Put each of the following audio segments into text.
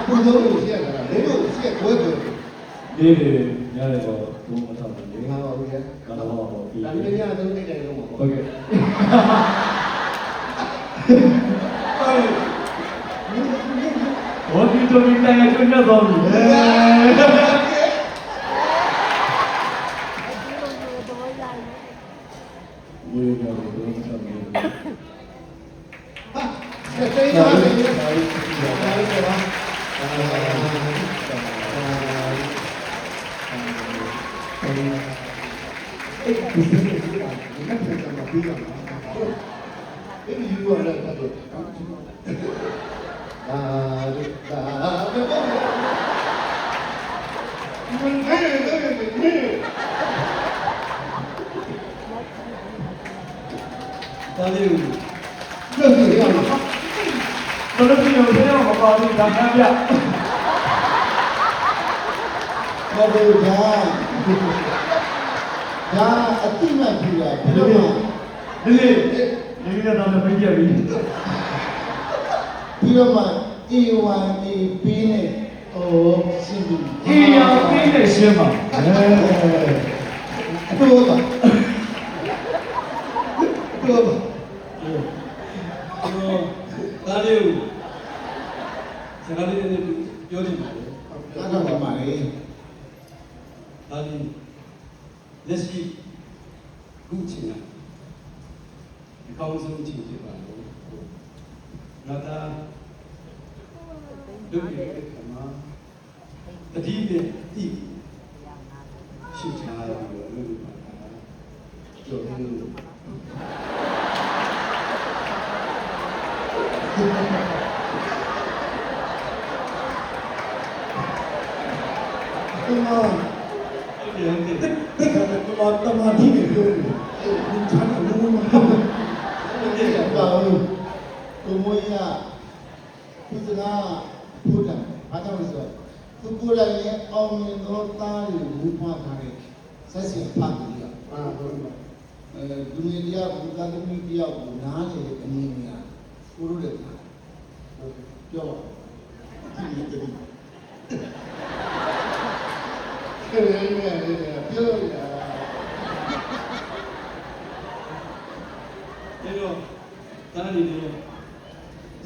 不都有些个了，没有些国国。你伢那个我们差不多。你看吧，我先。看到好。咱们伢都那个用嘛。OK。我听说你带个军装走。我也了解，我们差不多。啊，这一把这一把。哎，你真的是啊！你看这怎么比较啊？这个语文呢，他就大六，这是样的。我这是有这样的话，你看看呀。我都讲。ဒါအတိမတ်ကြီးကဘယ်လိုမှဒီကတော့မကြည့်ဘူးပြီးတော့မှ A1A B နဲ့ရှင်းပြီး A1A နဲ့ရှင်းပါတော့ပါဒါလေးကိုစကားလေးနဲ့ပြောချင်ပါတယ်အဲ့ဒါပါပါလေဒါလေးလက်ရှိခုချိန်ကအကောင်းဆုံးချိန်ဖြစ်ပါလို့ငါသာဒုက္ခရဲ့ခမှာတတိယတိရှိချာရလို့လုပ်ပါတာကြော်လို့တမာတိနဲ့ပြောတယ်။ဒီချမ်းသာလို့မဟုတ်ဘူး။ဒီကဘာလို့ကိုမိုးရသူစကားพูดတယ်။ဘာကြောင့်လဲဆိုတော့သူကိုယ်တိုင်ရဲ့အောင်မြင်သောသားတွေမူဖွားထားတဲ့ဆက်စင်ဖတ်ပြီးတော့ဟုတ်ပါဒုနီတရားဘုရားသမီးတရားကိုနားလေအနေနဲ့ကိုလိုတဲ့ပြောပါဒီတည်းပြောရတော့ဒါနေနေ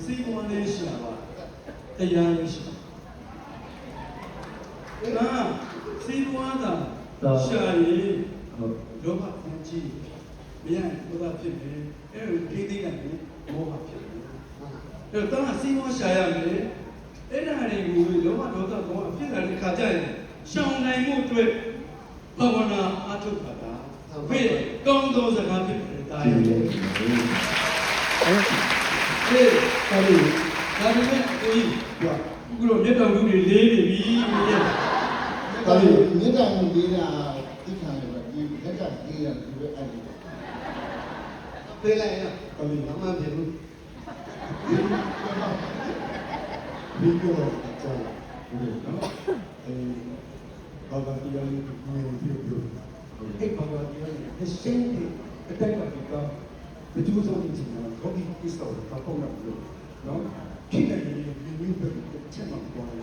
စီးပွားရေးရှာပါတရားရေးရှာဒါစီးပွားတာရှာရေးလောဘပြန်ကြည့်မရဘုရားဖြစ်တယ်အဲ့လိုဒီသိတယ်မောဟဖြစ်တယ်အဲ့တော့စီးပွားရှာရမယ်အဲ့ဒါတွေကိုလောဘဒေါသကောအဖြစ်လာတဲ့ခါကျရင်ရှောင်နိုင်မှုအတွက်ဘာဝနာအထုတ်တာဖေးကောင်းသောစကားဖြစ်တယ်တာရဲ့ဒါပေမဲ့ကိုကြီးခုတော့မြေတောင်လူတွေလေးနေပြီမြင်ဒါလို့မြေတောင်လူလေးတာသိခံရပါဒီလက်ကလေးရဒီပဲအဲ့ဒီပေးလိုက်ရတော့ဘာမှမဖြစ်ဘူးဒီကတော့ကြာတယ်နော်ဘာသာတရားလေးကိုပြောအဲ့ဘာသာတရားလေးအရှင်းတဲ့အတိုင်းပါဒီကဘယ်သူမှမသိဘူးဘာဒီကိစ္စကိုပေါ့နော်နော်ဖြစ်နေတယ်ဒီလိုပဲချက်မှပေါ်တယ်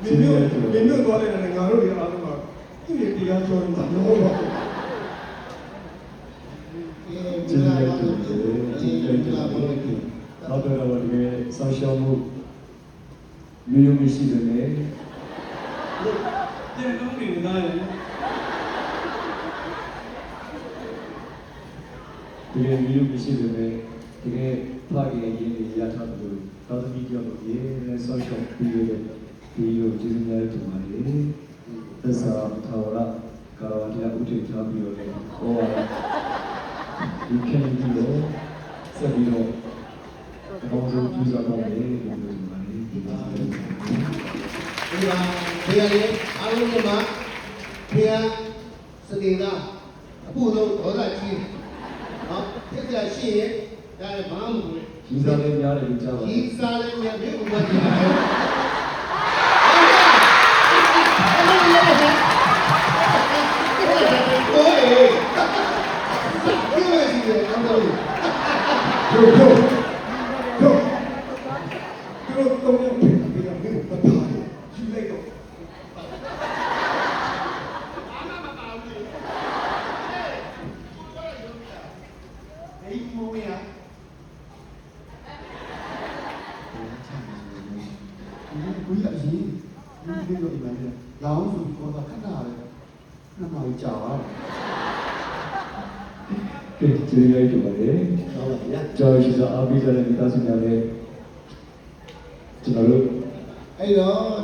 ဒီမျိုးသွားတဲ့ငါတို့တွေအားလုံးကသူ့ရဲ့တရားကြောနေတာမဟုတ်ပါဘူးကျေးဇူးတင်ပါတယ်နောက်တော့ဒီဆောင်းရှောင်းမှုမျိုးမျိုးရှိတယ်လေတဲ့တော့နေသားရဲ့ဒီမျိုးမျိုးရှိတယ်လေဒီကဖားကြီးရင်းနေရထားတယ်လို့သာသမီပြောလို့ရေးဆောင်းရှောင်းပြီးရတဲ့ဒီလိုကျေးဇူးများတင်ပါတယ်သစ္စာထာဝရကာဝတရားဥတည်ထားပြီးတော့ဟောပါဒီခေတ်ကြီးတော့ဆက်ပြီးတော့အကောင်းဆုံးကြိုးစားပါမယ်လို့ပြောပါတယ်ဒီမှာဘုရားလေးအားလုံးကမှဘုရားစတေသာအဖို့ဆုံးဒေါသကြီးနော်ဖြစ်ကြရှိရင်ဒါလည်းဘာမှမဟုတ်ဘူးကြီးစားလေးများတယ်လို့ကြားပါတယ်ကြီးစားလေးများမြို့ဥပဒေပါဘယ် တယ်အောက်တော့ ဖြိုဖြိုဖြိုသူတို့တော့ပြန်ပြီးတော့မင်းကိုပတ်ထားတယ်ယူလိုက်တော့ အေးမိုးရကိုကြီးအရင်ဒီလိုလိုမှလည်းလောင်းစုခေါ်တာခဏပဲနှမကြီးကြာပါ ကဲကျေးဇူးရိုက်တူပါတယ် ဟုတ်ပါဗျာ ကျော်ရှိစွာအားပေးကြတဲ့မိသားစုများလည်းကျွန်တော်တို့ အဲ့တော့